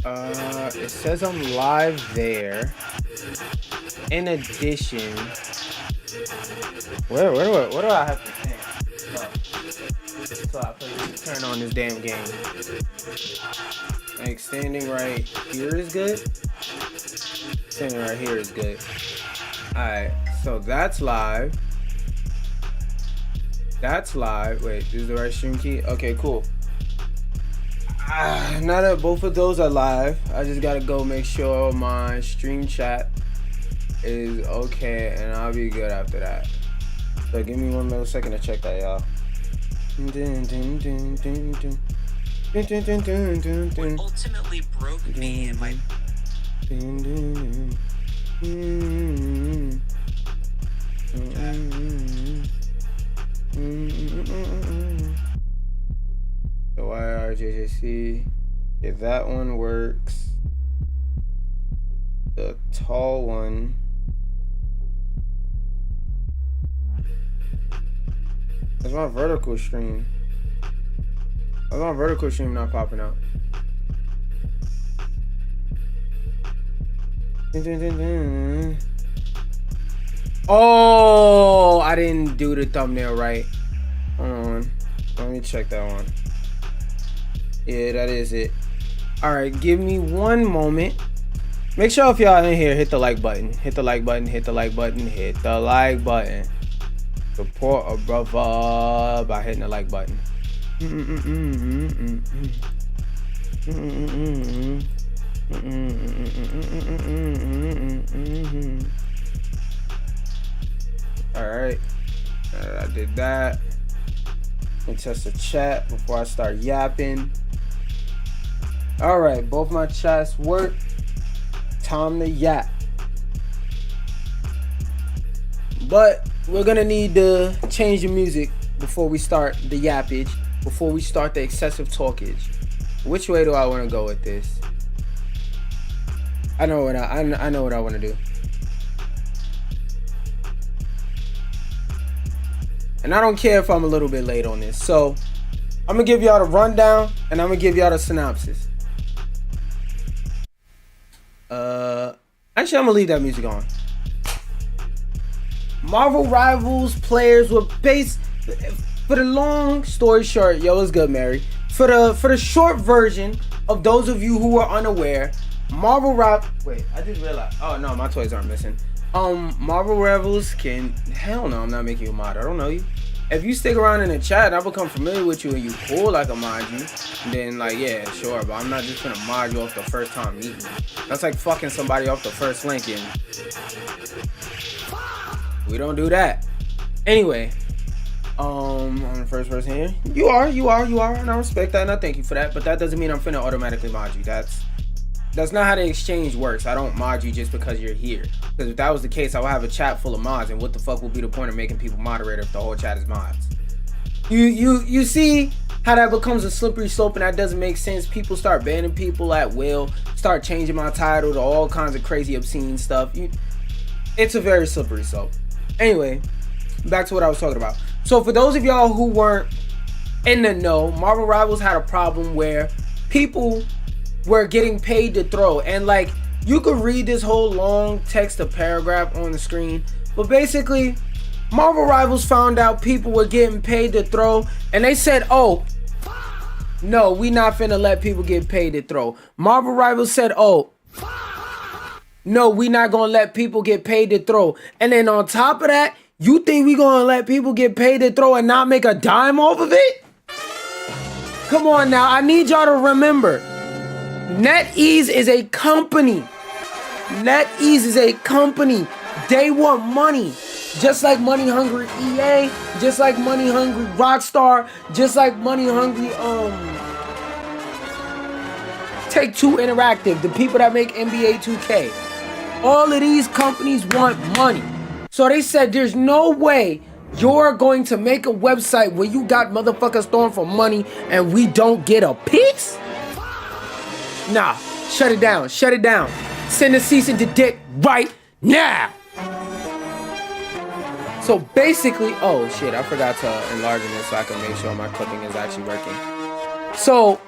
It says I'm live there. In addition, where do I have to stand? So I play, turn on this damn game. Like standing right here is good. Standing right here is good. Alright, so that's live. That's live. Wait, this is the right stream key? Okay, cool. Now that both of those are live, I just gotta go make sure my stream chat is okay, and I'll be good after that. So give me 1 millisecond to check that, y'all. What ultimately broke me in my... The YRJJC. If that one works, the tall one. That's my vertical stream. Why's my vertical stream not popping out? Oh, I didn't do the thumbnail right. Hold on. Let me check that one. Yeah, that is it. Alright, give me 1 moment. Make sure if y'all in here, hit the like button. Hit the like button, hit the like button, hit the like button. Support a brother by hitting the like button. Alright. I did that. Let me test the chat before I start yapping. Alright, both my chats work. Time to yap. But we're gonna need to change the music before we start the yappage, before we start the excessive talkage. Which way do I want to go with this? I know what I know what I want to do. And I don't care if I'm a little bit late on this. So I'm gonna give y'all the rundown and I'm gonna give y'all the synopsis. Actually, I'm gonna leave that music on. Marvel Rivals players were based, for the long story short, yo, what's good, Mary? For the short version of those of you who are unaware, Marvel Rivals. Wait, I just realized. Oh no, my toys aren't missing. Marvel Rivals can. Hell no, I'm not making you a mod. I don't know you. If you stick around in the chat and I become familiar with you and you cool like a mod you, then like yeah, sure, but I'm not just gonna mod you off the first time meeting you. That's like fucking somebody off the first link and we don't do that. Anyway, I'm the first person here. You are, and I respect that and I thank you for that, but that doesn't mean I'm finna automatically mod you. That's not how the exchange works. I don't mod you just because you're here. Because if that was the case, I would have a chat full of mods, and what the fuck would be the point of making people moderator if the whole chat is mods? You see how that becomes a slippery slope, and that doesn't make sense. People start banning people at will, start changing my title to all kinds of crazy obscene stuff. It's a very slippery slope. Anyway, back to what I was talking about. So for those of y'all who weren't in the know, Marvel Rivals had a problem where people were getting paid to throw, and like you could read this whole long text or paragraph on the screen, but basically Marvel Rivals found out people were getting paid to throw, and they said, oh no, we not finna let people get paid to throw. Marvel Rivals said, oh no, we not gonna let people get paid to throw. And then on top of that, you think we gonna let people get paid to throw and not make a dime off of it? Come on now, I need y'all to remember, NetEase is a company. NetEase is a company. They want money. Just like money hungry EA, just like money hungry Rockstar, just like money hungry Take-Two Interactive, the people that make NBA 2K. All of these companies want money. So they said there's no way you're going to make a website where you got motherfuckers throwing for money and we don't get a piece? Nah, shut it down, shut it down. Send a cease and desist right now. So basically, oh shit, I forgot to enlarge this so I can make sure my clipping is actually working. So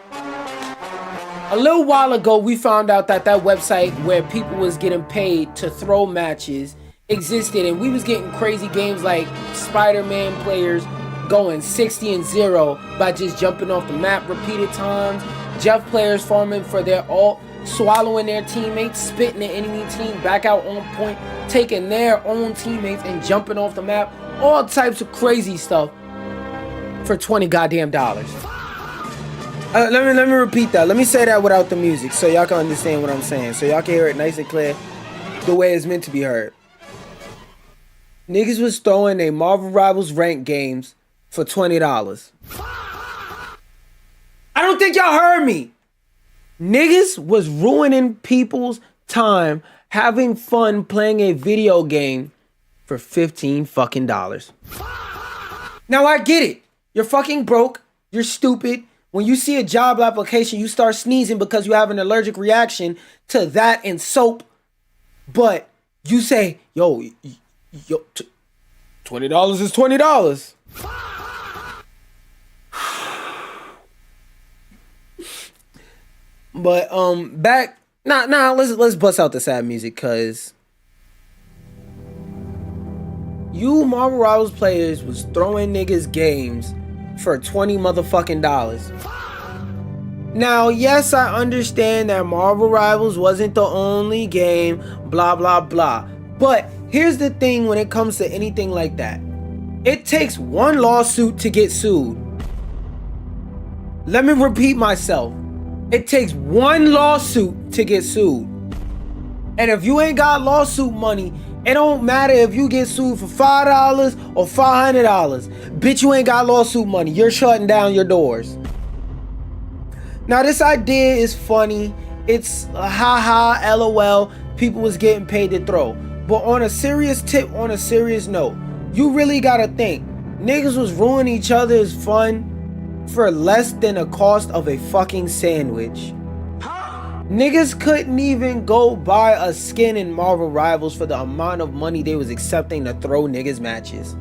A little while ago, we found out that that website where people was getting paid to throw matches existed, and we was getting crazy games like Spider-Man players going 60-0 by just jumping off the map repeated times. Jeff players farming for their ult, swallowing their teammates, spitting the enemy team back out on point, taking their own teammates and jumping off the map. All types of crazy stuff for $20 goddamn dollars. Let me repeat that. Let me say that without the music so y'all can understand what I'm saying. So y'all can hear it nice and clear the way it's meant to be heard. Niggas was throwing their Marvel Rivals ranked games for $20. I don't think y'all heard me. Niggas was ruining people's time having fun playing a video game for $15 fucking dollars. Now I get it. You're fucking broke. You're stupid. When you see a job application, you start sneezing because you have an allergic reaction to that and soap. But you say, yo, $20 is $20. But back let's bust out the sad music, cause you Marvel Rivals players was throwing niggas games for $20 motherfucking dollars. Now, yes, I understand that Marvel Rivals wasn't the only game, blah blah blah. But here's the thing when it comes to anything like that. It takes one lawsuit to get sued. Let me repeat myself. It takes one lawsuit to get sued. And if you ain't got lawsuit money, it don't matter if you get sued for $5 or $500. Bitch, you ain't got lawsuit money. You're shutting down your doors. Now, this idea is funny. It's a haha, LOL. People was getting paid to throw. But on a serious tip, on a serious note, you really gotta think. Niggas was ruining each other's fun for less than the cost of a fucking sandwich. Niggas couldn't even go buy a skin in Marvel Rivals for the amount of money they was accepting to throw niggas matches.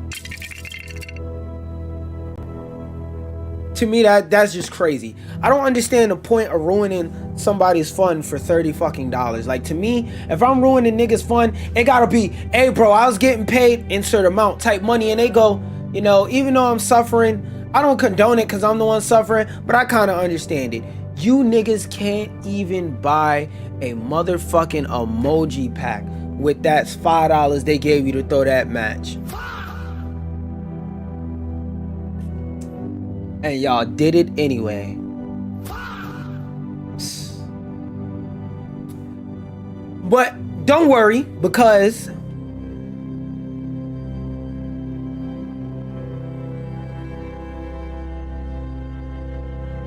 To me, that's just crazy. I don't understand the point of ruining somebody's fun for $30 fucking dollars. Like, to me, if I'm ruining niggas' fun, it gotta be, hey bro, I was getting paid insert amount type money, and they go, you know, even though I'm suffering, I don't condone it because I'm the one suffering, but I kind of understand it. You niggas can't even buy a motherfucking emoji pack with that $5 they gave you to throw that match. And y'all did it anyway. But don't worry, because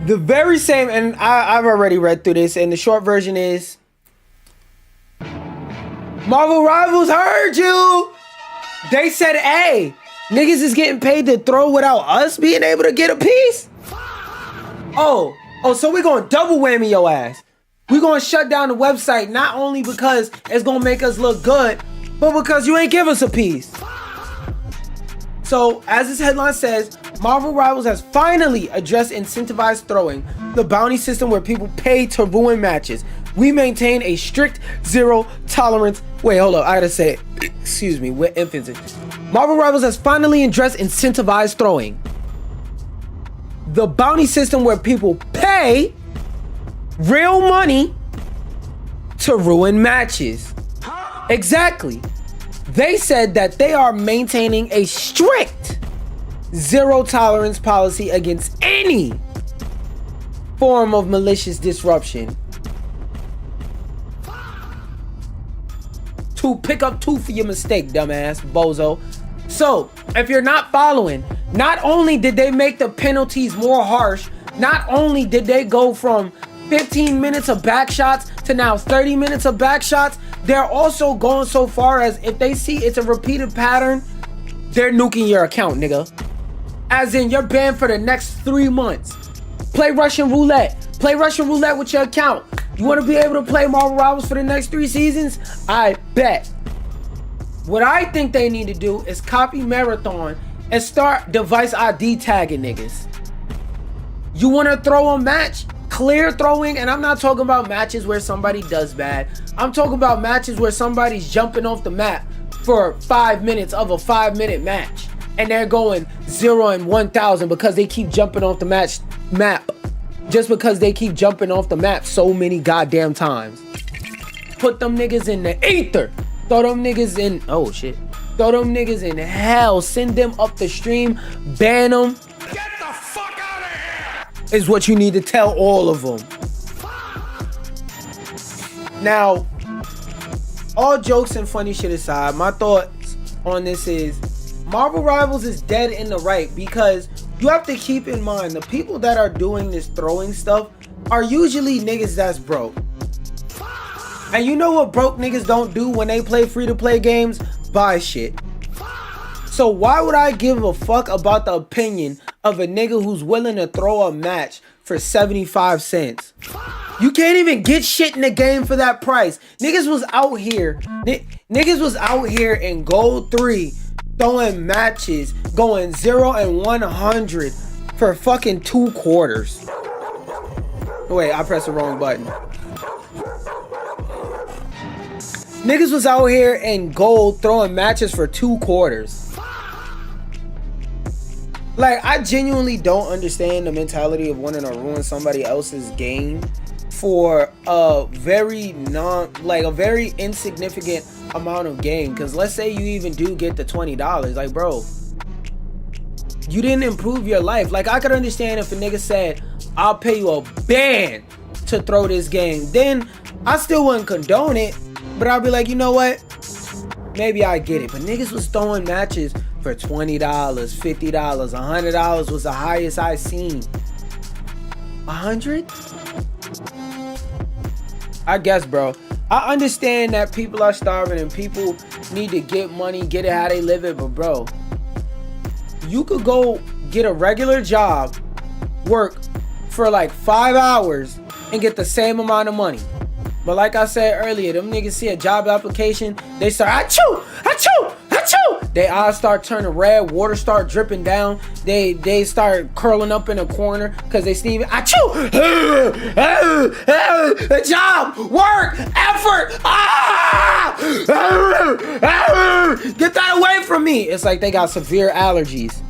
the very same, and I've already read through this, and the short version is, Marvel Rivals heard you. They said, hey, niggas is getting paid to throw without us being able to get a piece? Oh, so we're going to double whammy your ass. We're going to shut down the website, not only because it's going to make us look good, but because you ain't give us a piece. So, as this headline says, Marvel Rivals has finally addressed incentivized throwing, the bounty system where people pay to ruin matches. We maintain a strict zero tolerance. Wait, hold up. I gotta say it. Excuse me, with emphasis. Marvel Rivals has finally addressed incentivized throwing, the bounty system where people pay real money to ruin matches. Exactly. They said that they are maintaining a strict zero tolerance policy against any form of malicious disruption. To pick up two for your mistake, dumbass, bozo. So, if you're not following, not only did they make the penalties more harsh, not only did they go from 15 minutes of back shots to now 30 minutes of back shots, they're also going so far as if they see it's a repeated pattern, they're nuking your account, nigga. As in, you're banned for the next 3 months. Play Russian roulette. Play Russian roulette with your account. You want to be able to play Marvel Rivals for the next 3 seasons? I bet. What I think they need to do is copy Marathon and start device ID tagging niggas. You want to throw a match? clear throwing, and I'm not talking about matches where somebody does bad. I'm talking about matches where somebody's jumping off the map for 5 minutes of a 5-minute match, and they're going 0 and 1,000 because they keep jumping off the map. Just because they keep jumping off the map so many goddamn times. Put them niggas in the ether. Throw them niggas in, oh shit. Throw them niggas in hell. Send them up the stream. Ban them. Get the fuck out of here! Is what you need to tell all of them. Now, all jokes and funny shit aside, my thoughts on this is Marvel Rivals is dead in the right, because you have to keep in mind the people that are doing this throwing stuff are usually niggas that's broke. And you know what broke niggas don't do when they play free-to-play games? Buy shit. So why would I give a fuck about the opinion of a nigga who's willing to throw a match for 75 cents? You can't even get shit in the game for that price. Niggas was out here. Niggas was out here in Gold 3 throwing matches going 0 and 100 for fucking 2 quarters. Wait, I pressed the wrong button. Niggas was out here in Gold throwing matches for 2 quarters. Like, I genuinely don't understand the mentality of wanting to ruin somebody else's game for a very insignificant amount of game. Because let's say you even do get the $20. Like, bro, you didn't improve your life. Like, I could understand if a nigga said, I'll pay you a band to throw this game. Then I still wouldn't condone it. But I'll be like, you know what? Maybe I get it. But niggas was throwing matches for $20, $50, $100 was the highest I seen. 100? I guess, bro. I understand that people are starving and people need to get money, get it how they live it. But bro, you could go get a regular job, work for like 5 hours and get the same amount of money. But like I said earlier, them niggas see a job application, they start achoo, achoo, achoo. They eyes start turning red, water start dripping down. They start curling up in a corner because they sneeze. Achoo! Job, work, effort. Get that away from me. It's like they got severe allergies.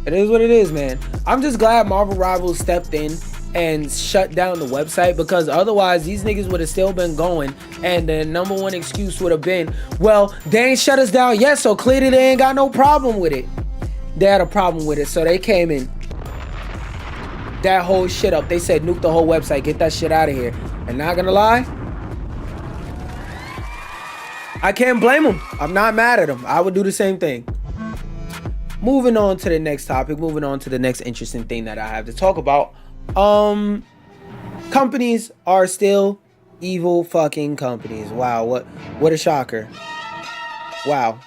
It is what it is, man. I'm just glad Marvel Rivals stepped in and shut down the website, because otherwise these niggas would have still been going, and the number one excuse would have been, well, they ain't shut us down yet, so clearly they ain't got no problem with it. They had a problem with it, so they came in, that whole shit up. They said nuke the whole website, get that shit out of here. And not gonna lie, I can't blame them. I'm not mad at them. I would do the same thing. Moving on to the next topic, moving on to the next interesting thing that I have to talk about. Companies are still evil fucking companies. Wow, what a shocker. Wow.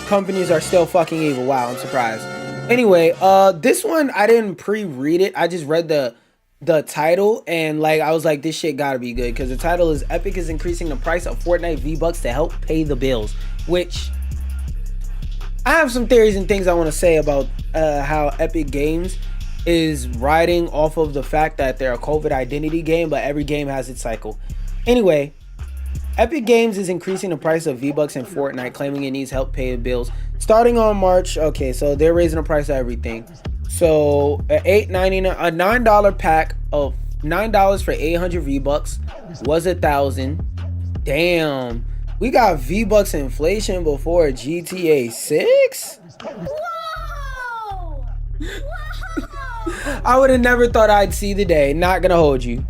Companies are still fucking evil. Wow, I'm surprised. Anyway, this one I didn't pre-read it. I just read the title, and like I was like, this shit gotta be good, because the title is Epic is increasing the price of Fortnite V-Bucks to help pay the bills, which I have some theories and things I want to say about how Epic Games is riding off of the fact that they're a COVID identity game, but every game has its cycle. Anyway, Epic Games is increasing the price of V-Bucks in Fortnite, claiming it needs help pay the bills. Starting on March, okay, so they're raising the price of everything. So $8.99, a $9 pack of $9 for 800 V-Bucks was 1,000. Damn, we got V-Bucks inflation before GTA 6? Whoa! I would have never thought I'd see the day, not gonna hold you.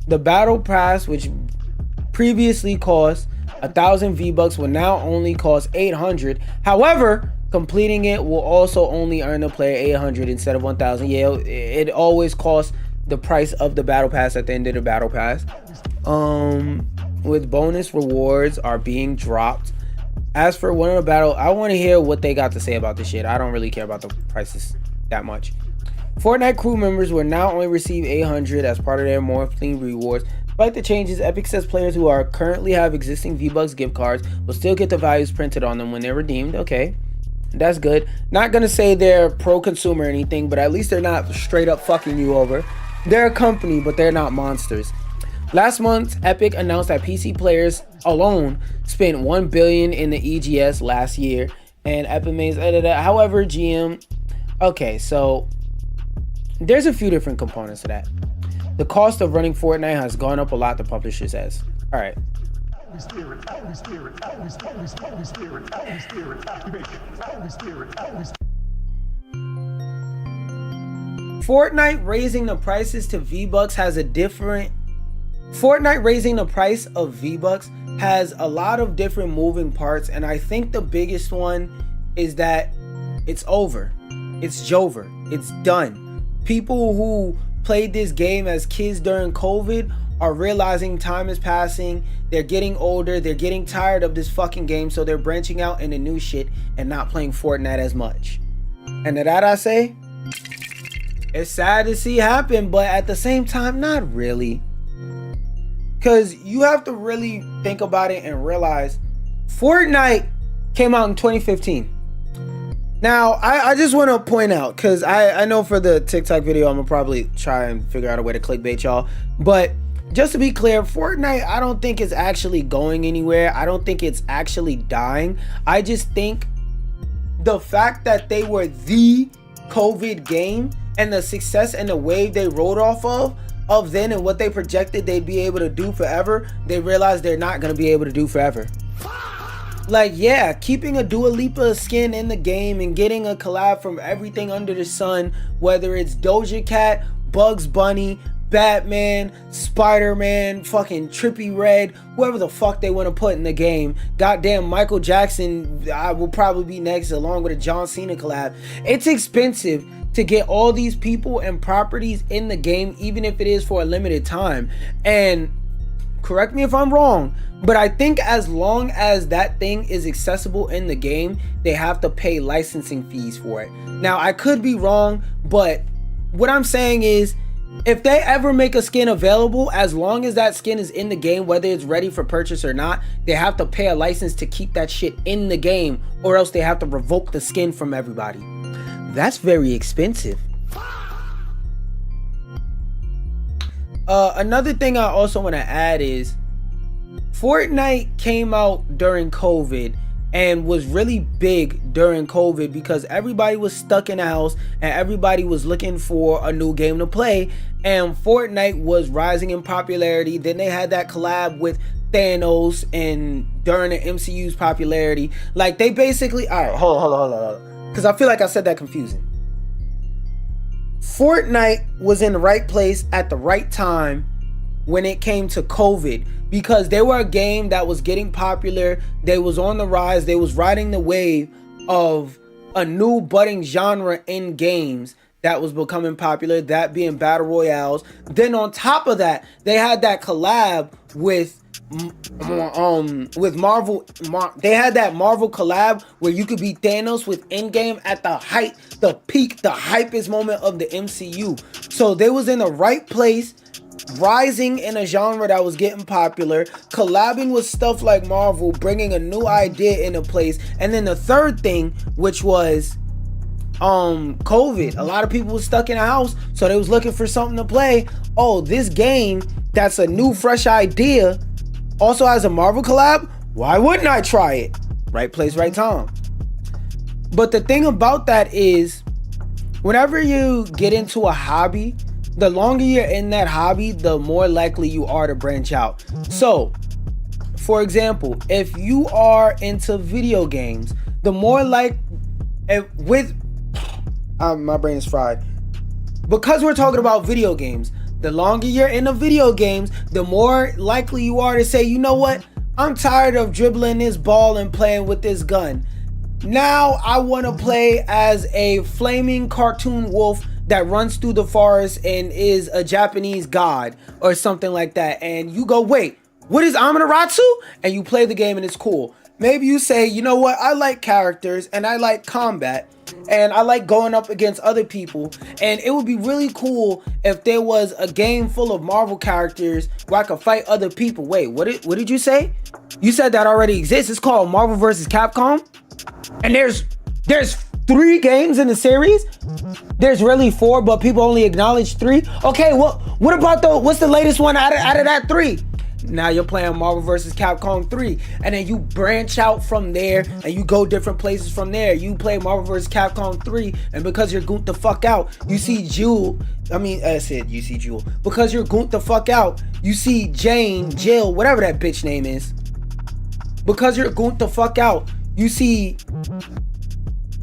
The battle pass, which previously cost 1,000 V-Bucks, will now only cost 800. However, completing it will also only earn the player 800 instead of 1,000. Yeah, it always costs the price of the battle pass at the end of the battle pass. With bonus rewards are being dropped. As for one of the battle, I want to hear what they got to say about this shit. I don't really care about the prices that much. Fortnite crew members will now only receive 800 as part of their monthly rewards. Despite the changes, Epic says players who currently have existing V-Bucks gift cards will still get the values printed on them when they're redeemed. Okay. That's good. Not gonna say they're pro-consumer or anything, but at least they're not straight up fucking you over. They're a company, but they're not monsters. Last month, Epic announced that PC players alone spent $1 billion in the EGS last year, and Epic makes however, GM. Okay, so there's a few different components to that. The cost of running Fortnite has gone up a lot, the publisher says. All right. Fortnite raising the prices to V-Bucks has a different... Fortnite raising the price of V-Bucks has a lot of different moving parts, and I think the biggest one is that it's over. It's Jover. It's done. People who played this game as kids during COVID are realizing time is passing. They're getting older. They're getting tired of this fucking game, so they're branching out into new shit and not playing Fortnite as much. And to that I say, it's sad to see happen, but at the same time, not really. Because you have to really think about it and realize Fortnite came out in 2015. Now, I just want to point out, because I know for the TikTok video, I'm going to probably try and figure out a way to clickbait y'all. But just to be clear, Fortnite, I don't think it's actually going anywhere. I don't think it's actually dying. I just think the fact that they were the COVID game and the success and the wave they rode off of then and what they projected they'd be able to do forever, they realized they're not going to be able to do forever. Like, yeah, keeping a Dua Lipa skin in the game and getting a collab from everything under the sun, whether it's Doja Cat, Bugs Bunny, Batman, Spider-Man, fucking Trippie Redd, whoever the fuck they want to put in the game. Goddamn, Michael Jackson, I will probably be next along with a John Cena collab. It's expensive to get all these people and properties in the game, even if it is for a limited time. And correct me if I'm wrong, but I think as long as that thing is accessible in the game, they have to pay licensing fees for it. Now, I could be wrong, but what I'm saying is, if they ever make a skin available, as long as that skin is in the game, whether it's ready for purchase or not, they have to pay a license to keep that shit in the game, or else they have to revoke the skin from everybody. That's very expensive. Another thing I also want to add is Fortnite came out during COVID and was really big during COVID because everybody was stuck in the house and everybody was looking for a new game to play, and Fortnite was rising in popularity. Then they had that collab with Thanos, and during the MCU's popularity, like they basically, all right, hold on, because I feel like I said that confusing. Fortnite was in the right place at the right time when it came to COVID, because they were a game that was getting popular. They was on the rise. They was riding the wave of a new budding genre in games that was becoming popular, that being battle royales. Then on top of that, they had that collab with Marvel. They had that Marvel collab where you could be Thanos with Endgame at the height, the peak, the hypest moment of the MCU. So they was in the right place, rising in a genre that was getting popular, collabing with stuff like Marvel, bringing a new idea into place. And then the third thing, which was COVID. A lot of people were stuck in a house, so they was looking for something to play. Oh, this game that's a new fresh idea also has a Marvel collab. Why wouldn't I try it? Right place, right time. But the thing about that is, whenever you get into a hobby, the longer you're in that hobby, the more likely you are to branch out. So, for example, if you are into video games, the more my brain is fried. Because we're talking about video games, the longer you're into video games, the more likely you are to say, you know what? I'm tired of dribbling this ball and playing with this gun. Now I want to play as a flaming cartoon wolf that runs through the forest and is a Japanese god or something like that. And you go, wait, what is Amaterasu? And you play the game and it's cool. Maybe you say, you know what? I like characters and I like combat and I like going up against other people. And it would be really cool if there was a game full of Marvel characters where I could fight other people. Wait, what did you say? You said that already exists. It's called Marvel vs. Capcom. And there's There's 3 games in the series. There's really 4, but people only acknowledge 3. Okay, well, what about what's the latest one out of that 3? Now you're playing Marvel vs. Capcom 3, and then you branch out from there, and you go different places from there. You play Marvel vs. Capcom 3, and because you're gooned the fuck out, you see Jewel. You see Jewel. Because you're gooned the fuck out, you see Jill, whatever that bitch name is. Because you're gooned the fuck out, you see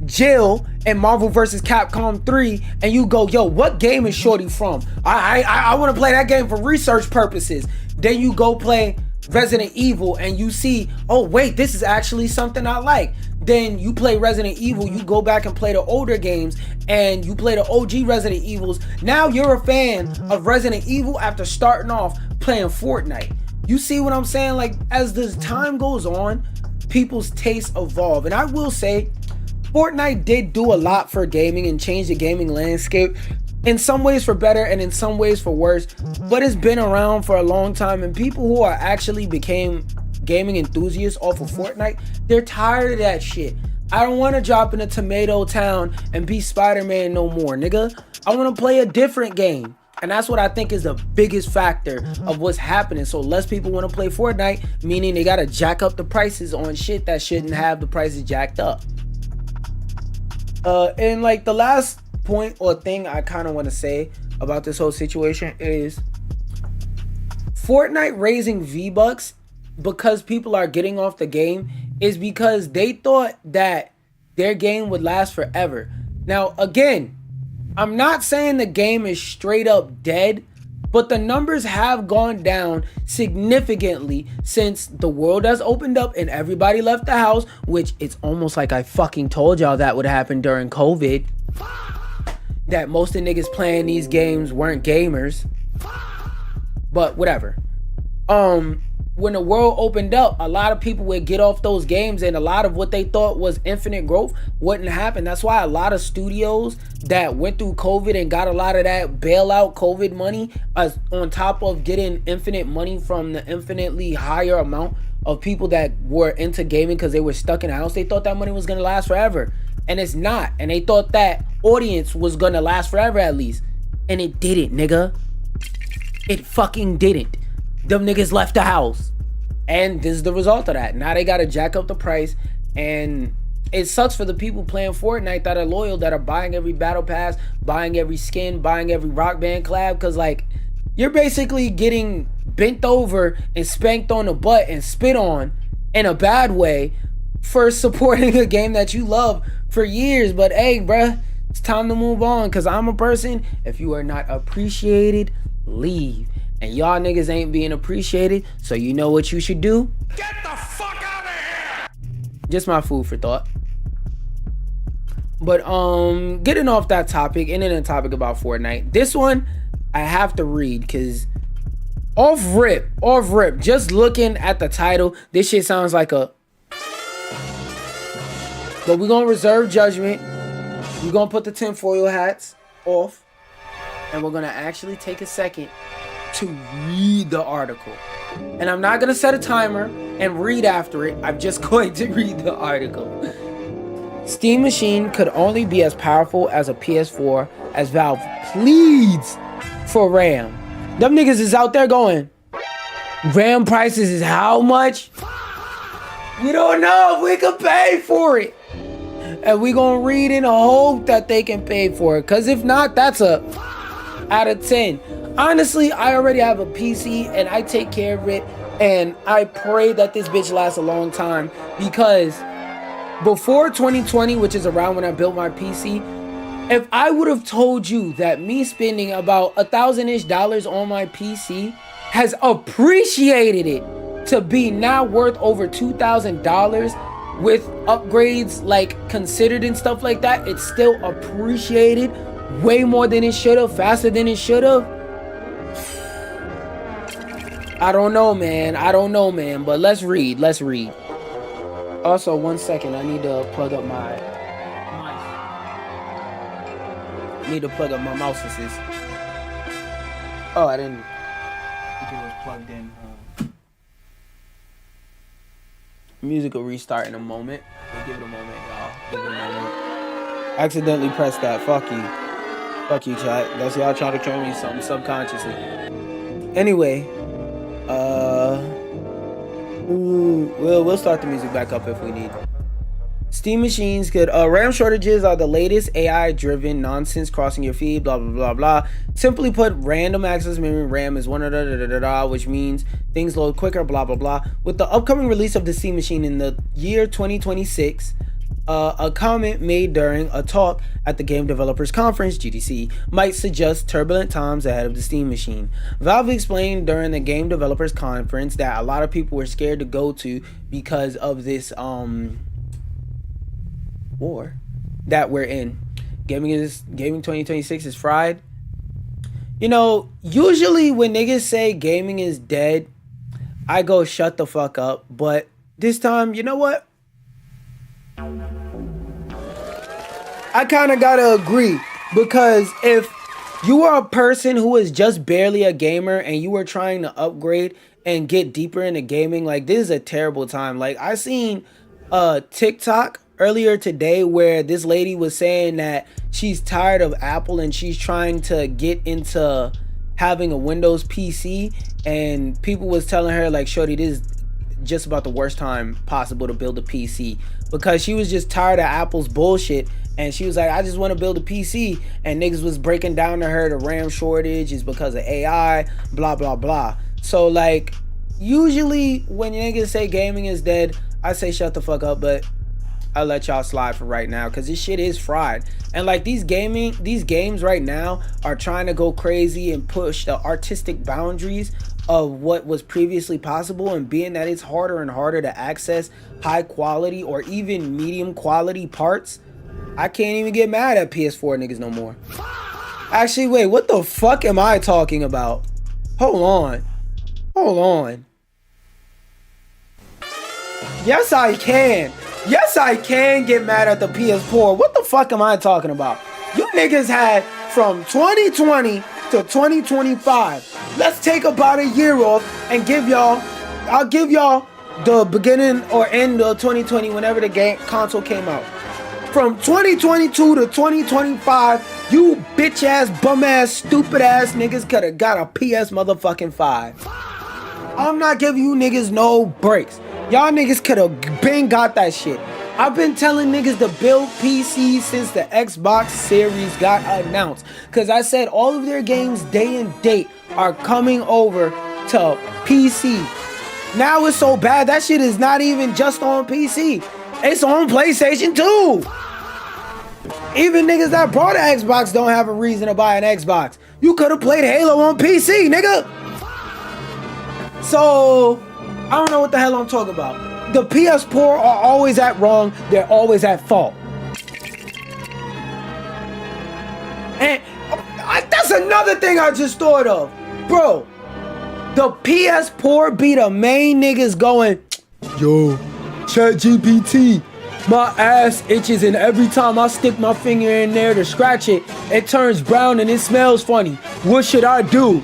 Jill and Marvel vs. Capcom 3, and you go, yo, what game is Shorty from? I want to play that game for research purposes. Then you go play Resident Evil, and you see, oh wait, this is actually something I like. Then you play Resident Evil, you go back and play the older games, and you play the OG Resident Evils. Now you're a fan of Resident Evil after starting off playing Fortnite. You see what I'm saying? Like, as the time goes on, people's tastes evolve. And I will say, Fortnite did do a lot for gaming and change the gaming landscape, in some ways for better and in some ways for worse, but it's been around for a long time, and people who are actually became gaming enthusiasts off of Fortnite, they're tired of that shit. I don't want to drop in a tomato town and be Spider-Man no more, nigga. I want to play a different game. And that's what I think is the biggest factor of what's happening. So less people want to play Fortnite, meaning they got to jack up the prices on shit that shouldn't have the prices jacked up. And like the last point or thing I kind of want to say about this whole situation is Fortnite raising V-Bucks because people are getting off the game is because they thought that their game would last forever. Now, again, I'm not saying the game is straight up dead, but the numbers have gone down significantly since the world has opened up and everybody left the house, which it's almost like I fucking told y'all that would happen during COVID. That most of the niggas playing these games weren't gamers. But whatever. When the world opened up, a lot of people would get off those games, and a lot of what they thought was infinite growth wouldn't happen. That's why a lot of studios that went through COVID and got a lot of that bailout COVID money, on top of getting infinite money from the infinitely higher amount of people that were into gaming because they were stuck in the house, they thought that money was going to last forever. And it's not. And they thought that audience was going to last forever at least. And it didn't, nigga. It fucking didn't. Them niggas left the house. And this is the result of that. Now they got to jack up the price. And it sucks for the people playing Fortnite that are loyal, that are buying every battle pass, buying every skin, buying every rock band collab. Because, like, you're basically getting bent over and spanked on the butt and spit on in a bad way for supporting a game that you love for years. But hey, bruh, it's time to move on, because I'm a person, if you are not appreciated, leave. And y'all niggas ain't being appreciated, so you know what you should do? Get the fuck out of here! Just my food for thought. But getting off that topic, and then a topic about Fortnite, this one I have to read, because off rip, just looking at the title, this shit sounds like a... But we're gonna reserve judgment. We're gonna put the tinfoil hats off, and we're gonna actually take a second to read the article. And I'm not gonna set a timer and read after it. I'm just going to read the article. Steam Machine could only be as powerful as a PS4 as Valve pleads for RAM. Them niggas is out there going, RAM prices is how much? We don't know if we can pay for it. And we gonna read and hope that they can pay for it. Cause if not, that's a out of 10. Honestly, I already have a PC and I take care of it. And I pray that this bitch lasts a long time. Because before 2020, which is around when I built my PC, if I would have told you that me spending about $1,000-ish on my PC has appreciated it to be now worth over $2,000 with upgrades like considered and stuff like that, it's still appreciated way more than it should have, faster than it should have. I don't know, man. But let's read. Also, 1 second. I need to plug up my mouse assist. Oh, I didn't. I think it was plugged in. Music will restart in a moment. We'll give it a moment, y'all. Accidentally pressed that. Fuck you. Fuck you, chat. That's y'all trying to show me something subconsciously. Anyway, we'll start the music back up if we need. Steam machines could RAM shortages are the latest AI driven nonsense crossing your feed, blah blah blah blah. Simply put, random access memory RAM is which means things load quicker, blah blah blah. With the upcoming release of the Steam machine in the year 2026, a comment made during a talk at the Game Developers Conference (GDC) might suggest turbulent times ahead of the Steam machine. Valve explained during the Game Developers Conference that a lot of people were scared to go to because of this war that we're in. Gaming 2026 is fried. You know, usually when niggas say gaming is dead, I go shut the fuck up. But this time, you know what? I kind of gotta agree, because if you are a person who is just barely a gamer and you are trying to upgrade and get deeper into gaming, like, this is a terrible time. Like, I seen TikTok earlier today where this lady was saying that she's tired of Apple and she's trying to get into having a Windows PC, and people was telling her, like, shorty, this is just about the worst time possible to build a PC, because she was just tired of Apple's bullshit. And she was like, I just want to build a PC. And niggas was breaking down to her the RAM shortage is because of AI, blah, blah, blah. So, like, usually when niggas say gaming is dead, I say shut the fuck up, but I'll let y'all slide for right now, because this shit is fried. And, like, these games right now are trying to go crazy and push the artistic boundaries of what was previously possible, and being that it's harder and harder to access high quality or even medium quality parts, I can't even get mad at PS4 niggas no more. Actually, wait, what the fuck am I talking about? Hold on. Yes, I can. Yes, I can get mad at the PS4. What the fuck am I talking about? You niggas had from 2020 to 2025. Let's take about a year off and I'll give y'all the beginning or end of 2020 whenever the console came out. From 2022 to 2025, you bitch ass, bum ass, stupid ass niggas could have got a PS motherfucking 5. I'm not giving you niggas no breaks. Y'all niggas could have been got that shit. I've been telling niggas to build PCs since the Xbox Series got announced, because I said all of their games day and date are coming over to PC. Now it's so bad that shit is not even just on PC. It's on PlayStation 2. Even niggas that brought an Xbox don't have a reason to buy an Xbox. You could have played Halo on PC, nigga. So, I don't know what the hell I'm talking about. The PS4 are always at wrong. They're always at fault. And that's another thing I just thought of. Bro, the PS4 be the main niggas going, yo, ChatGPT, my ass itches, and every time I stick my finger in there to scratch it, it turns brown and it smells funny. What should I do?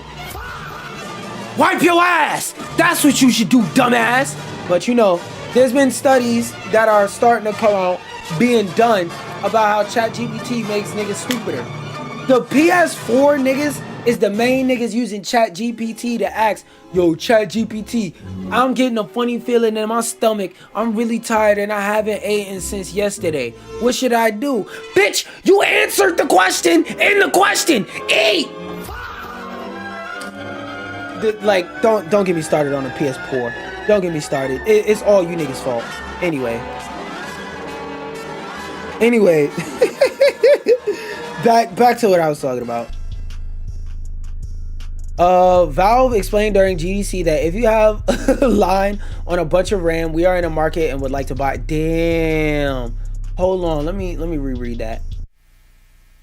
Wipe your ass! That's what you should do, dumbass! But you know, there's been studies that are starting to come out being done about how ChatGPT makes niggas stupider. The PS4 niggas is the main niggas using ChatGPT to ask, yo, ChatGPT, I'm getting a funny feeling in my stomach. I'm really tired and I haven't eaten since yesterday. What should I do? Bitch, you answered the question in the question. Eat! Like, don't get me started on the PS4. Don't get me started. It's all you niggas' fault. Anyway, back to what I was talking about. Valve explained during GDC that if you have a line on a bunch of RAM, we are in a market and would like to buy. Damn. Hold on. Let me reread that.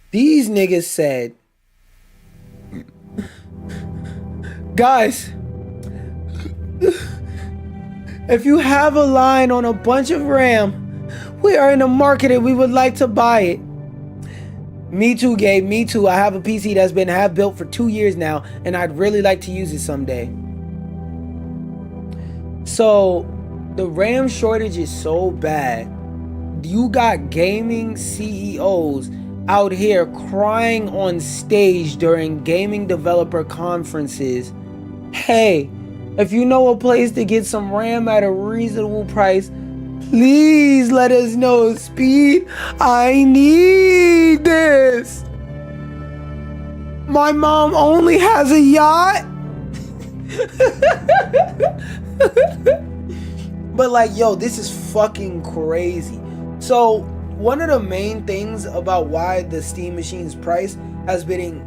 These niggas said, guys, if you have a line on a bunch of RAM, we are in the market and we would like to buy it. Me too, Gabe. Me too. I have a PC that's been half built for 2 years now, and I'd really like to use it someday. So, the RAM shortage is so bad you got gaming CEOs out here crying on stage during gaming developer conferences. Hey, if you know a place to get some RAM at a reasonable price, please let us know. Speed, I need this. My mom only has a yacht. But like, yo, this is fucking crazy. So one of the main things about why the Steam Machine's price has been,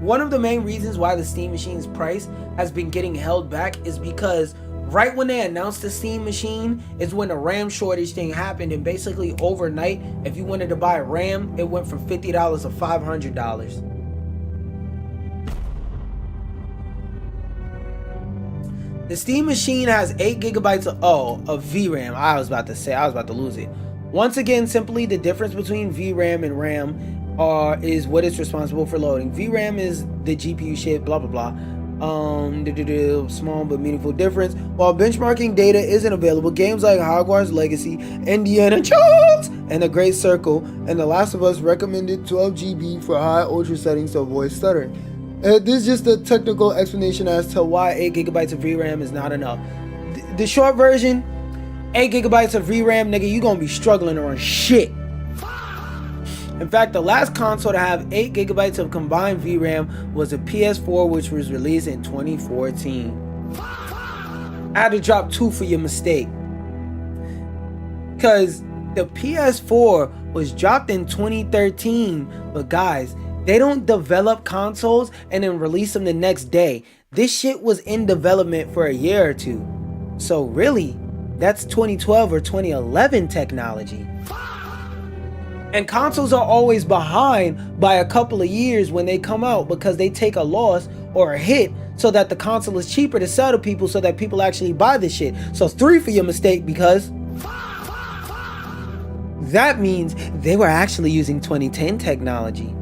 one of the main reasons why the Steam Machine's price has been getting held back is because right when they announced the Steam Machine is when the RAM shortage thing happened, and basically overnight, if you wanted to buy RAM, it went from $50 to $500. The Steam Machine has 8 gigabytes of VRAM. I was about to lose it. Once again, simply the difference between VRAM and RAM is what is responsible for loading. VRAM is the GPU shit, blah blah blah. Small but meaningful difference. While benchmarking data isn't available, games like Hogwarts Legacy, Indiana Jones, and The Great Circle, and The Last of Us recommended 12 GB for high ultra settings to avoid stuttering. This is just a technical explanation as to why 8 gigabytes of VRAM is not enough. The short version, 8 gigabytes of VRAM, nigga, you gonna be struggling on shit. In fact, the last console to have 8 gigabytes of combined VRAM was a PS4, which was released in 2014. I had to drop 2 for your mistake. Because the PS4 was dropped in 2013, but guys, they don't develop consoles and then release them the next day. This shit was in development for a year or two. So really, that's 2012 or 2011 technology. And consoles are always behind by a couple of years when they come out because they take a loss or a hit so that the console is cheaper to sell to people so that people actually buy this shit. So 3 for your mistake, because that means they were actually using 2010 technology.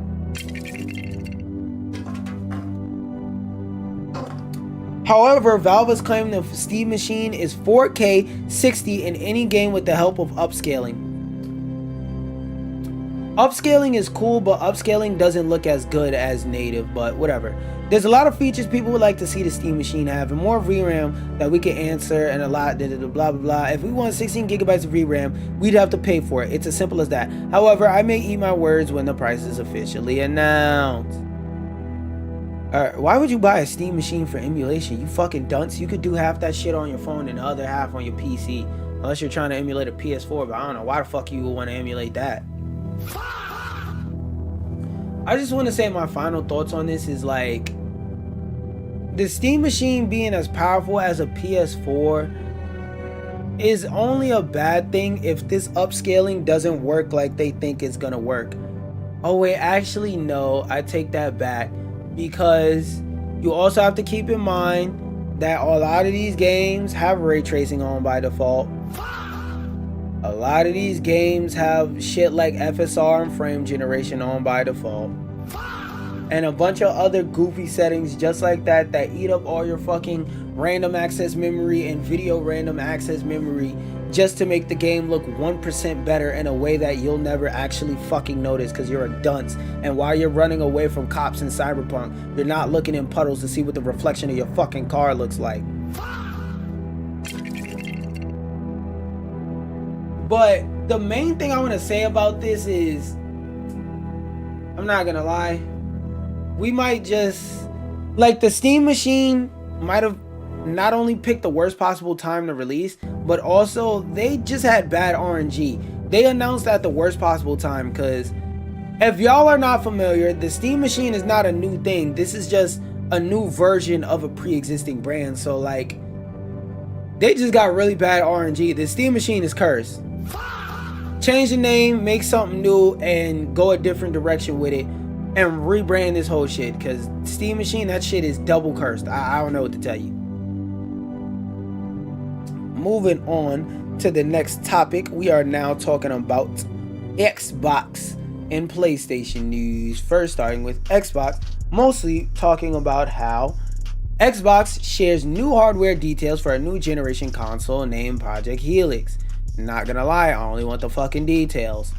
However, Valve has claimed the Steam Machine is 4K 60 in any game with the help of upscaling. Upscaling is cool, but upscaling doesn't look as good as native, but whatever. There's a lot of features people would like to see the Steam Machine have, and more VRAM that we can answer, and a lot blah blah blah. If we want 16 gigabytes of VRAM, we'd have to pay for it. It's as simple as that. However, I may eat my words when the price is officially announced. Why would you buy a Steam Machine for emulation? You fucking dunce. You could do half that shit on your phone and the other half on your PC. Unless you're trying to emulate a PS4, but I don't know why the fuck you would want to emulate that. I just want to say my final thoughts on this is like, the Steam Machine being as powerful as a PS4 is only a bad thing if this upscaling doesn't work like they think it's gonna work. Oh wait, actually no, I take that back, because you also have to keep in mind that a lot of these games have ray tracing on by default. A lot of these games have shit like FSR and frame generation on by default. And a bunch of other goofy settings just like that that eat up all your fucking random access memory and video random access memory just to make the game look 1% better in a way that you'll never actually fucking notice because you're a dunce. And while you're running away from cops in Cyberpunk, you're not looking in puddles to see what the reflection of your fucking car looks like. But the main thing I want to say about this is, I'm not gonna lie, we might just, like, the Steam Machine might have not only picked the worst possible time to release, but also they just had bad RNG. They announced at the worst possible time, because if y'all are not familiar, the Steam Machine is not a new thing. This is just a new version of a pre-existing brand. So like, they just got really bad RNG. The Steam Machine is cursed. Change the name, make something new, and go a different direction with it, and rebrand this whole shit, because Steam Machine, that shit is double cursed. I don't know what to tell you. Moving on to the next topic, we are now talking about Xbox and PlayStation news. First, starting with Xbox, mostly talking about how Xbox shares new hardware details for a new generation console named Project Helix. Not gonna lie, I only want the fucking details.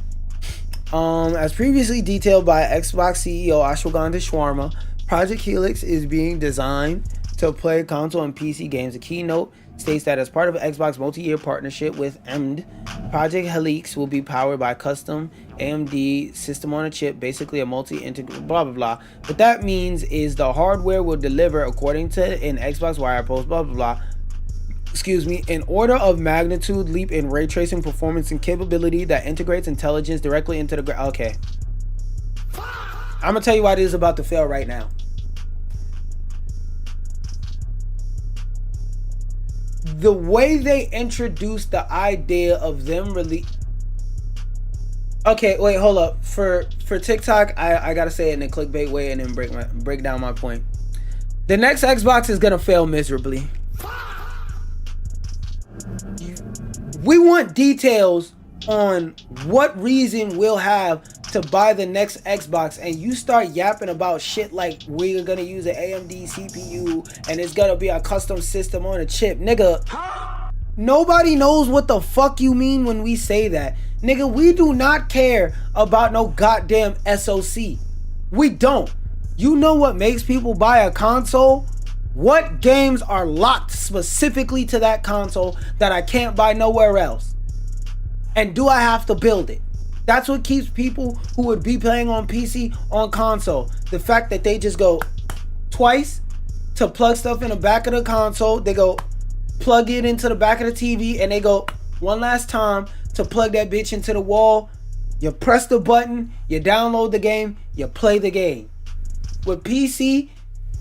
As previously detailed by Xbox CEO Ashwagandha Shawarma, Project Helix is being designed to play console and PC games. The keynote states that as part of Xbox multi-year partnership with EOMM, Project Helix will be powered by custom AMD system on a chip, basically a multi-integral blah blah blah. What that means is the hardware will deliver, according to an Xbox Wire post, blah blah blah, excuse me, an order of magnitude leap in ray tracing performance and capability that integrates intelligence directly into the okay. I'm gonna tell you why this is about to fail right now. The way they introduced the idea of them really. Okay, wait, hold up. For TikTok, I gotta say it in a clickbait way and then break down my point. The next Xbox is gonna fail miserably. We want details on what reason we'll have to buy the next Xbox, and you start yapping about shit like we're gonna use an AMD CPU and it's gonna be a custom system on a chip. Nigga, nobody knows what the fuck you mean when we say that. Nigga, we do not care about no goddamn SoC. We don't. You know what makes people buy a console? What games are locked specifically to that console that I can't buy nowhere else? And do I have to build it? That's what keeps people who would be playing on PC on console. The fact that they just go twice to plug stuff in the back of the console. They go plug it into the back of the TV, and they go one last time to plug that bitch into the wall. You press the button, you download the game, you play the game. With PC,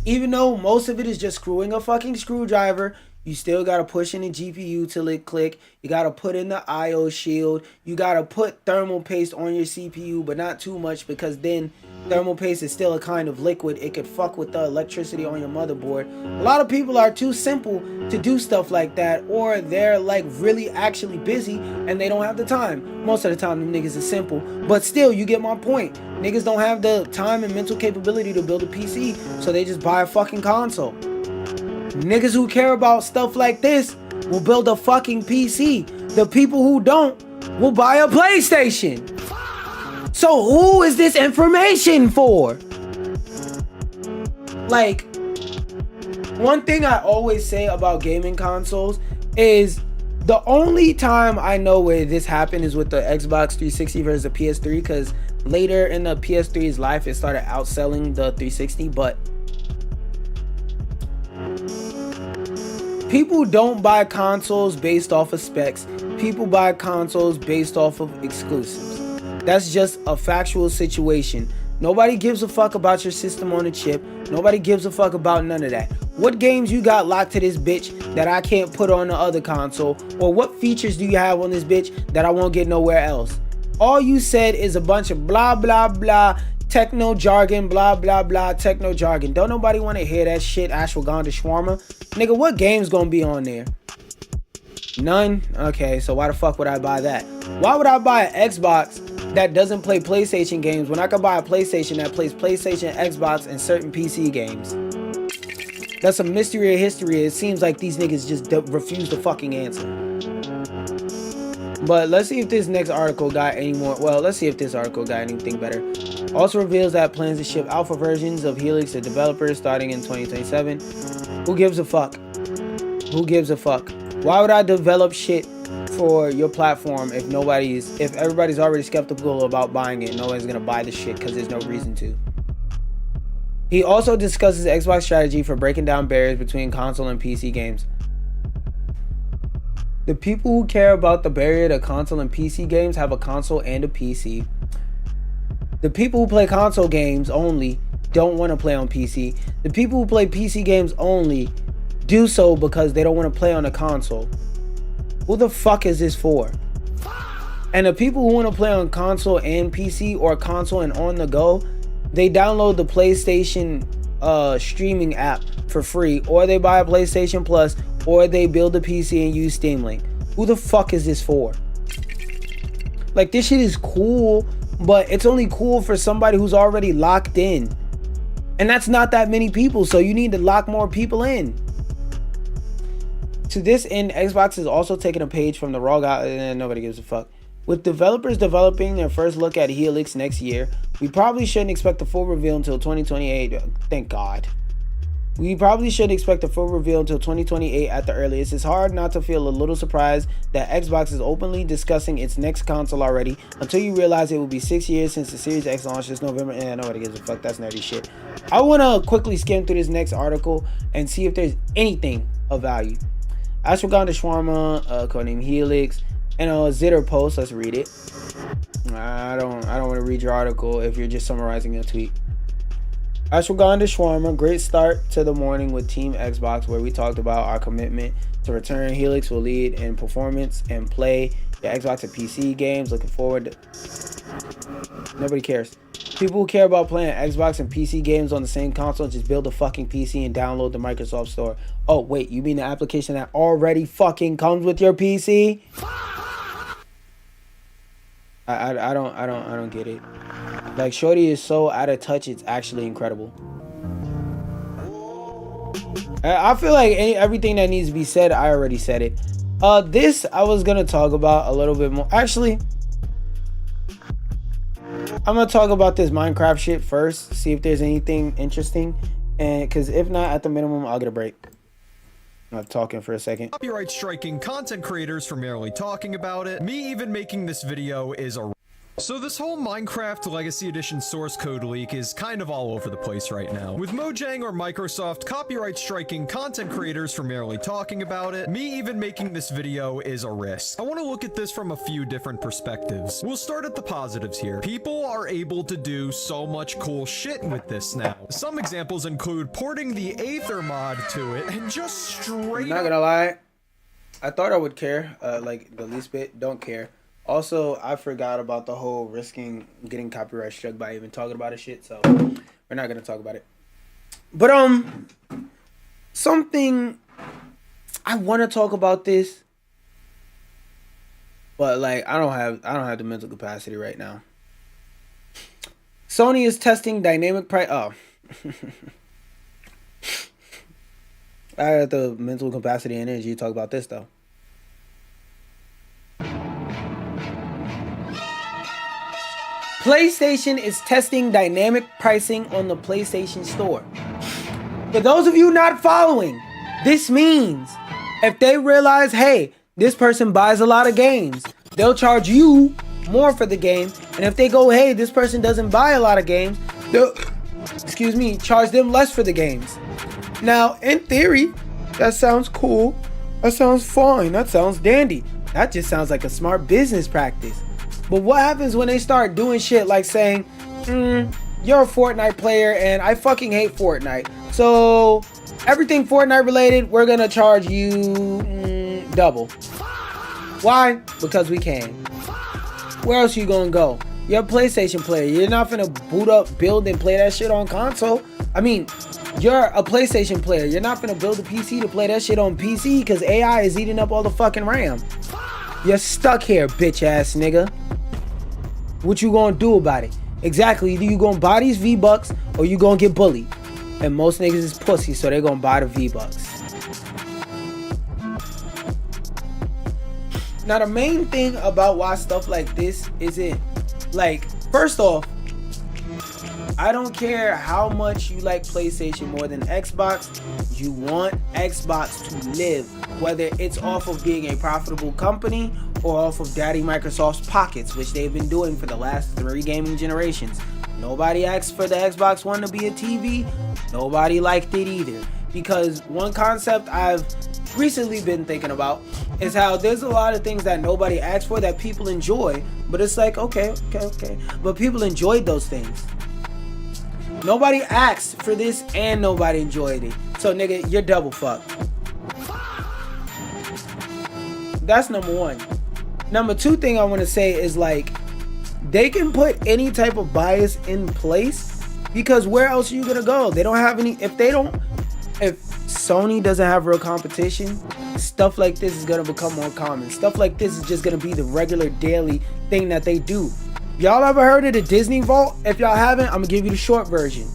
even though most of it is just screwing a fucking screwdriver, you still gotta push in the GPU till it click. You gotta put in the IO shield. You gotta put thermal paste on your CPU, but not too much, because then thermal paste is still a kind of liquid. It could fuck with the electricity on your motherboard. A lot of people are too simple to do stuff like that, or they're like really actually busy and they don't have the time. Most of the time, them niggas is simple, but still, you get my point. Niggas don't have the time and mental capability to build a PC, so they just buy a fucking console. Niggas who care about stuff like this will build a fucking PC. The people who don't will buy a PlayStation. So who is this information for? Like, one thing I always say about gaming consoles is the only time I know where this happened is with the Xbox 360 versus the PS3, because later in the PS3's life it started outselling the 360, but people don't buy consoles based off of specs. People buy consoles based off of exclusives. That's just a factual situation. Nobody gives a fuck about your system on a chip. Nobody gives a fuck about none of that. What games you got locked to this bitch that I can't put on the other console? Or what features do you have on this bitch that I won't get nowhere else? All you said is a bunch of blah blah blah techno jargon, blah blah blah techno jargon. Don't nobody want to hear that shit, Ashwagandha Shawarma. Nigga, what game's gonna be on there? None? Okay, so why the fuck would I buy that? Why would I buy an Xbox that doesn't play PlayStation games when I could buy a PlayStation that plays PlayStation, Xbox, and certain PC games? That's a mystery of history. It seems like these niggas just refuse to fucking answer. But let's see if this next article got any more. Well, let's see if this article got anything better. Also reveals that plans to ship alpha versions of Helix to developers starting in 2027. Who gives a fuck? Who gives a fuck? Why would I develop shit for your platform if everybody's already skeptical about buying it? Nobody's gonna buy the shit because there's no reason to. He also discusses Xbox strategy for breaking down barriers between console and PC games. The people who care about the barrier to console and PC games have a console and a PC. The people who play console games only don't want to play on PC. The people who play PC games only do so because they don't want to play on a console. Who the fuck is this for? And the people who want to play on console and PC, or console and on the go, they download the PlayStation streaming app for free, or they buy a PlayStation Plus, or they build a PC and use Steam Link. Who the fuck is this for? Like, this shit is cool, but it's only cool for somebody who's already locked in. And that's not that many people, so you need to lock more people in. To this end, Xbox is also taking a page from the raw guy. Nobody gives a fuck. With developers developing their first look at Helix next year, we probably shouldn't expect the full reveal until 2028. Thank God. We probably shouldn't expect a full reveal until 2028 at the earliest. It's hard not to feel a little surprised that Xbox is openly discussing its next console already, until you realize it will be 6 years since the Series X launched this November. Nobody gives a fuck. That's nerdy shit. I want to quickly skim through this next article and see if there's anything of value. Ashwagandha Shawarma, codename Helix, and a Zitter post. Let's read it. I don't want to read your article if you're just summarizing a tweet. Ashwagandha Shawarma, great start to the morning with Team Xbox, where we talked about our commitment to return. Helix will lead in performance and play your Xbox and PC games. Looking forward to... Nobody cares. People who care about playing Xbox and PC games on the same console just build a fucking PC and download the Microsoft Store. Oh, wait, you mean the application that already fucking comes with your PC? I don't get it. Like, shorty is so out of touch, it's actually incredible. I feel like everything that needs to be said, I already said it. This I was gonna talk about a little bit more. Actually, I'm gonna talk about this Minecraft shit first, see if there's anything interesting, and because if not, at the minimum, I'll get a break. I'm talking for a second. Copyright striking content creators for merely talking about it. Me even making this video is a... So this whole Minecraft Legacy Edition source code leak is kind of all over the place right now. With Mojang or Microsoft copyright striking content creators for merely talking about it, me even making this video is a risk. I want to look at this from a few different perspectives. We'll start at the positives here. People are able to do so much cool shit with this now. Some examples include porting the Aether mod to it and just straight... I'm not gonna lie, I thought I would care, like the least bit. Don't care. Also, I forgot about the whole risking getting copyright struck by even talking about it shit, so we're not gonna talk about it. But something I want to talk about this, but like I don't have the mental capacity right now. Sony is testing dynamic price. Oh, I got the mental capacity and energy to talk about this though. PlayStation is testing dynamic pricing on the PlayStation Store. For those of you not following, this means if they realize, hey, this person buys a lot of games, they'll charge you more for the game. And if they go, hey, this person doesn't buy a lot of games, they'll, charge them less for the games. Now, in theory, that sounds cool. That sounds fine. That sounds dandy. That just sounds like a smart business practice. But what happens when they start doing shit like saying, you're a Fortnite player and I fucking hate Fortnite. So everything Fortnite related, we're gonna charge you double. Why? Because we can. Where else you gonna go? You're a PlayStation player. You're not gonna boot up, build, and play that shit on console. I mean, you're a PlayStation player. You're not gonna build a PC to play that shit on PC because AI is eating up all the fucking RAM. You're stuck here, bitch ass nigga. What you gonna do about it? Exactly, either you gonna buy these V-Bucks or you gonna get bullied. And most niggas is pussy, so they gonna buy the V-Bucks. Now the main thing about why stuff like this isn't, like, first off, I don't care how much you like PlayStation more than Xbox, you want Xbox to live, whether it's off of being a profitable company or off of Daddy Microsoft's pockets, which they've been doing for the last 3 gaming generations. Nobody asked for the Xbox One to be a TV. Nobody liked it either. Because one concept I've recently been thinking about is how there's a lot of things that nobody asked for that people enjoy, but it's like, okay. But people enjoyed those things. Nobody asked for this and nobody enjoyed it. So nigga, you're double fucked. That's number one. Number 2 thing I want to say is, like, they can put any type of bias in place because where else are you gonna go? They don't have any. If Sony doesn't have real competition, stuff like this is gonna become more common. Stuff like this is just gonna be the regular daily thing that they do. Y'all ever heard of the Disney Vault? If y'all haven't, I'm gonna give you the short version.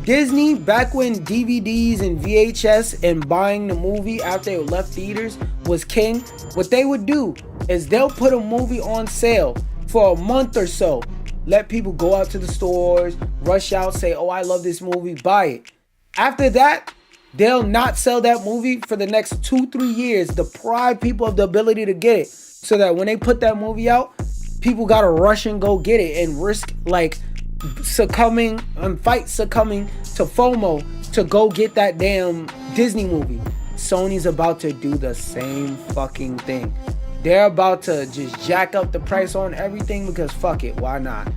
Disney, back when DVDs and VHS and buying the movie after it left theaters was king, what they would do is they'll put a movie on sale for a month or so. Let people go out to the stores, rush out, say, oh, I love this movie, buy it. After that, they'll not sell that movie for the next 2-3 years, deprive people of the ability to get it, so that when they put that movie out, people gotta rush and go get it and risk like succumbing to FOMO to go get that damn Disney movie. Sony's about to do the same fucking thing. They're about to just jack up the price on everything because fuck it, why not?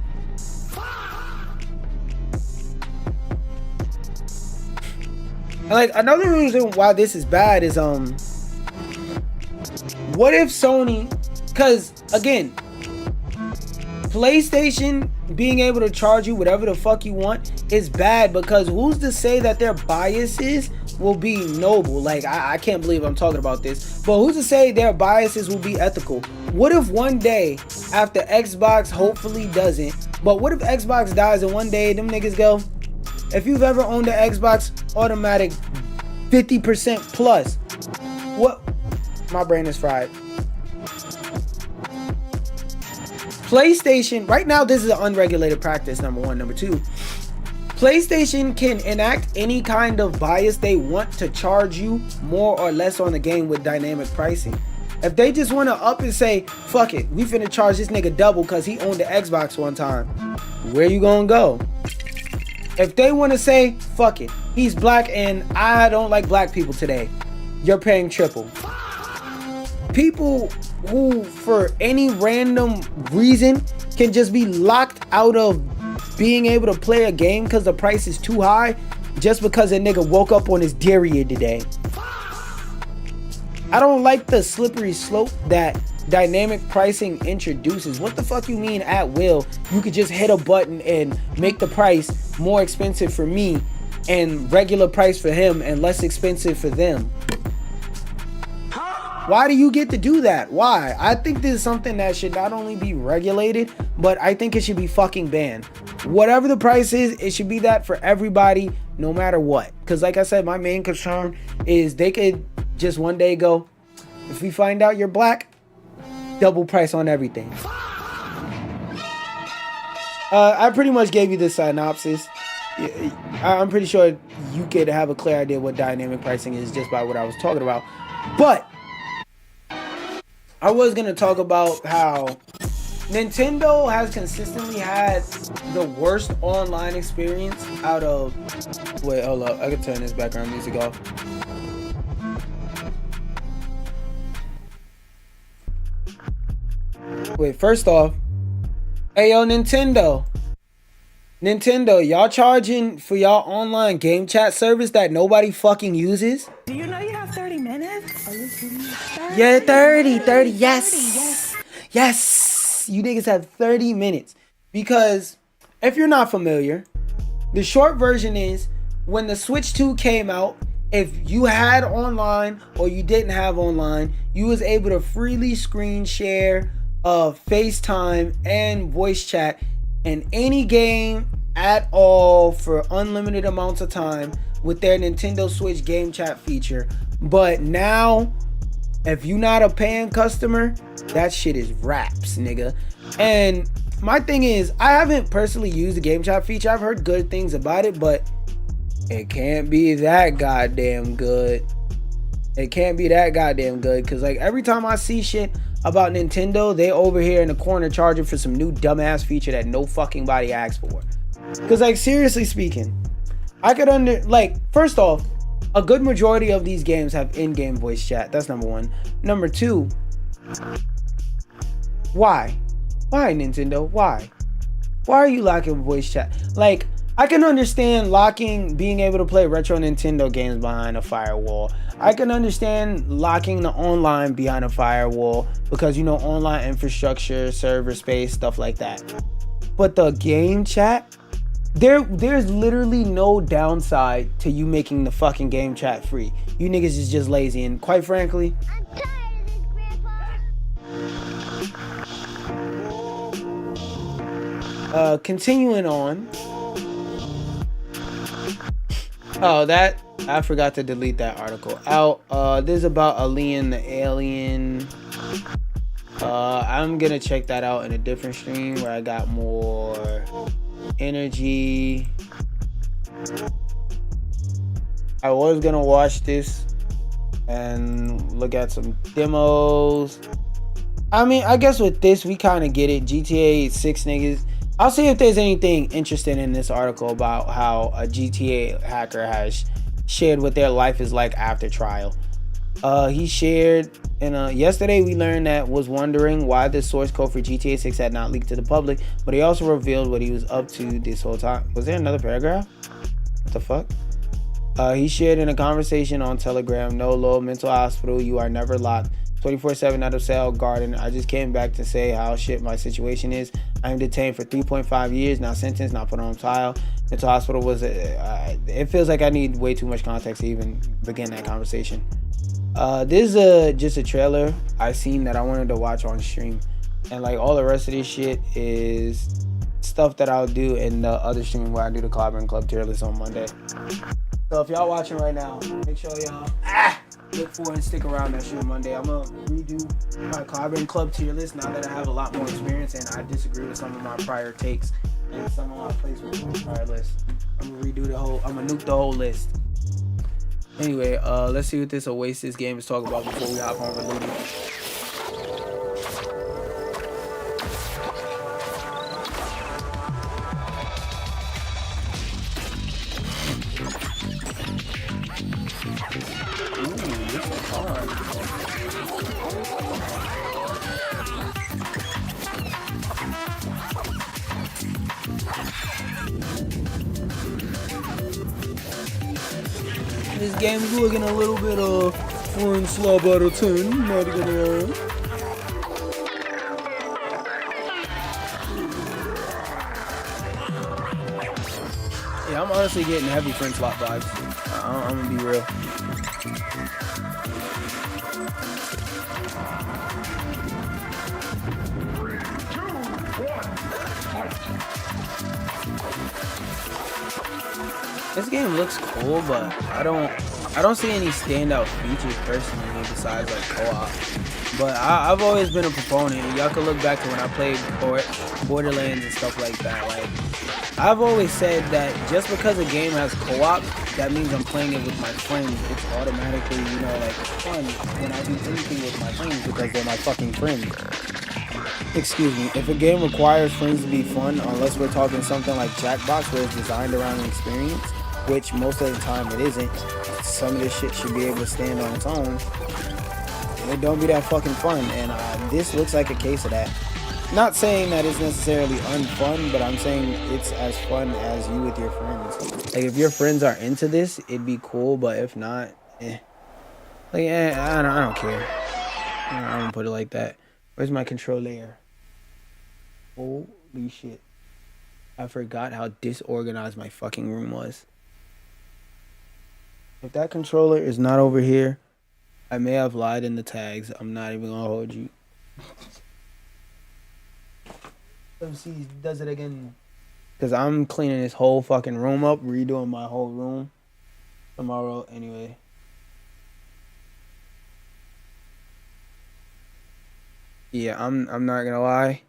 And like another reason why this is bad is what if Sony, because again, PlayStation being able to charge you whatever the fuck you want is bad, because who's to say that their biases will be noble? Like I can't believe I'm talking about this, but who's to say their biases will be ethical? What if one day after Xbox hopefully doesn't, but what if Xbox dies and one day them niggas go, if you've ever owned an Xbox automatic 50% plus, what? My brain is fried. PlayStation, right now this is an unregulated practice, number one. Number two, PlayStation can enact any kind of bias they want to charge you more or less on the game with dynamic pricing. If they just want to up and say, fuck it, we finna charge this nigga double because he owned the Xbox one time, where you gonna go? If they want to say, fuck it, he's black and I don't like black people today, you're paying triple. People who for any random reason can just be locked out of being able to play a game because the price is too high, just because a nigga woke up on his dairy today. I don't like the slippery slope that dynamic pricing introduces. What the fuck you mean at will? You could just hit a button and make the price more expensive for me and regular price for him and less expensive for them. Why do you get to do that? Why? I think this is something that should not only be regulated, but I think it should be fucking banned. Whatever the price is, it should be that for everybody, no matter what. Because like I said, my main concern is they could just one day go, if we find out you're black, double price on everything. I pretty much gave you the synopsis. I'm pretty sure you could have a clear idea what dynamic pricing is just by what I was talking about. But I was going to talk about how Nintendo has consistently had the worst online experience out of... Wait, hold up. I can turn this background music off. Wait, first off, hey yo, Nintendo, y'all charging for y'all online game chat service that nobody fucking uses? Do you know you have 30 minutes? Are you kidding me? 30, yeah, 30, yes. You niggas have 30 minutes. Because if you're not familiar, the short version is when the Switch 2 came out, if you had online or you didn't have online, you was able to freely screen share FaceTime and voice chat in any game at all for unlimited amounts of time with their Nintendo Switch game chat feature. But now, if you're not a paying customer, that shit is raps, nigga. And my thing is, I haven't personally used the game chat feature. I've heard good things about it, but it can't be that goddamn good. It can't be that goddamn good, because like every time I see shit about Nintendo, they over here in the corner charging for some new dumbass feature that no fucking body asked for. Because like seriously speaking, I could first off, a good majority of these games have in-game voice chat. That's number one. Number two, why Nintendo? Why are you locking voice chat? Like, I can understand locking being able to play retro Nintendo games behind a firewall. I can understand locking the online behind a firewall because, you know, online infrastructure, server space, stuff like that. But the game chat, there's literally no downside to you making the fucking game chat free. You niggas is just lazy, and quite frankly, I'm tired of this, Grandpa. continuing on. Oh, that I forgot to delete that article out. This is about Alien the Alien. I'm gonna check that out in a different stream where I got more energy. I was gonna watch this and look at some demos. I mean, I guess with this we kind of get it. GTA 6 niggas. I'll see if there's anything interesting in this article about how a GTA hacker has shared what their life is like after trial. He shared, and yesterday we learned that was wondering why the source code for GTA 6 had not leaked to the public, but he also revealed what he was up to this whole time. Was there another paragraph? What the fuck? He shared in a conversation on Telegram, no low mental hospital, you are never locked. 24/7 out of cell garden. I just came back to say how shit my situation is. I am detained for 3.5 years, not sentenced, not put on trial. Mental hospital was it feels like I need way too much context to even begin that conversation. This is just a trailer I seen that I wanted to watch on stream, and like all the rest of this shit is stuff that I'll do in the other stream where I do the Clobbering Club tier list on Monday. So if y'all watching right now, make sure y'all look for and stick around that shit Monday. I'm gonna redo my Clobbering Club tier list now that I have a lot more experience and I disagree with some of my prior takes and some of my placements on the prior list. I'm gonna nuke the whole list. Anyway, let's see what this Oasis game is talking about before we hop on Reloaded. This game's looking a little bit 1 slab out of 10. Not gonna lie. Yeah, I'm honestly getting heavy French slot vibes. I'm gonna be real. This game looks cool, but I don't see any standout features personally besides like co-op. But I've always been a proponent. Y'all can look back to when I played Borderlands and stuff like that. Like I've always said that just because a game has co-op, that means I'm playing it with my friends. It's automatically, like fun when I do anything with my friends because they're my fucking friends. Excuse me. If a game requires friends to be fun, unless we're talking something like Jackbox where it's designed around an experience, which most of the time it isn't, some of this shit should be able to stand on its own. It don't be that fucking fun, and this looks like a case of that. Not saying that it's necessarily unfun, but I'm saying it's as fun as you with your friends. Like if your friends are into this, it'd be cool, but if not, I don't care. I don't put it like that. Where's my control layer? Holy shit. I forgot how disorganized my fucking room was. If that controller is not over here, I may have lied in the tags. I'm not even gonna hold you. Let's see, does it again. Because I'm cleaning this whole fucking room up, redoing my whole room tomorrow anyway. Yeah, I'm not gonna lie.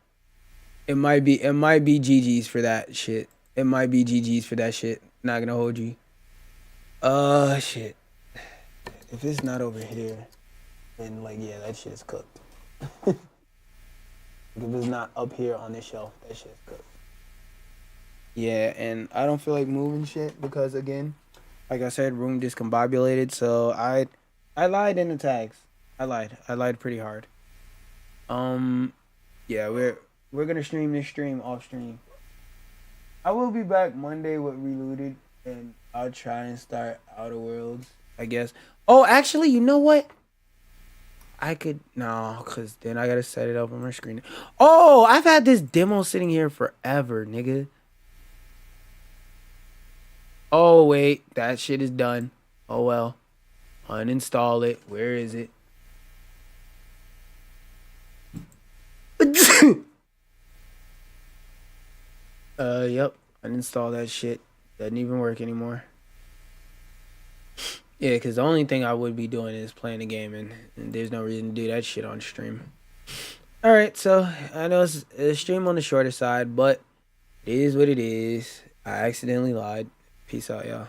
It might be GG's for that shit. It might be GG's for that shit. Not gonna hold you. Shit. If it's not over here, then yeah, that shit's cooked. If it's not up here on this shelf, that shit's cooked. Yeah, and I don't feel like moving shit because again, like I said, room discombobulated. So I lied in the tags. I lied pretty hard. Yeah, we're gonna stream this stream off stream. I will be back Monday with Reloaded, and I'll try and start Outer Worlds, I guess. Oh, actually, you know what? Cause then I gotta set it up on my screen. Oh, I've had this demo sitting here forever, nigga. Oh wait, that shit is done. Oh well. Uninstall it. Where is it? Yep. Uninstall that shit. Doesn't even work anymore. Yeah, because the only thing I would be doing is playing the game, and there's no reason to do that shit on stream. Alright, so I know it's a stream on the shorter side, but it is what it is. I accidentally lied. Peace out, y'all.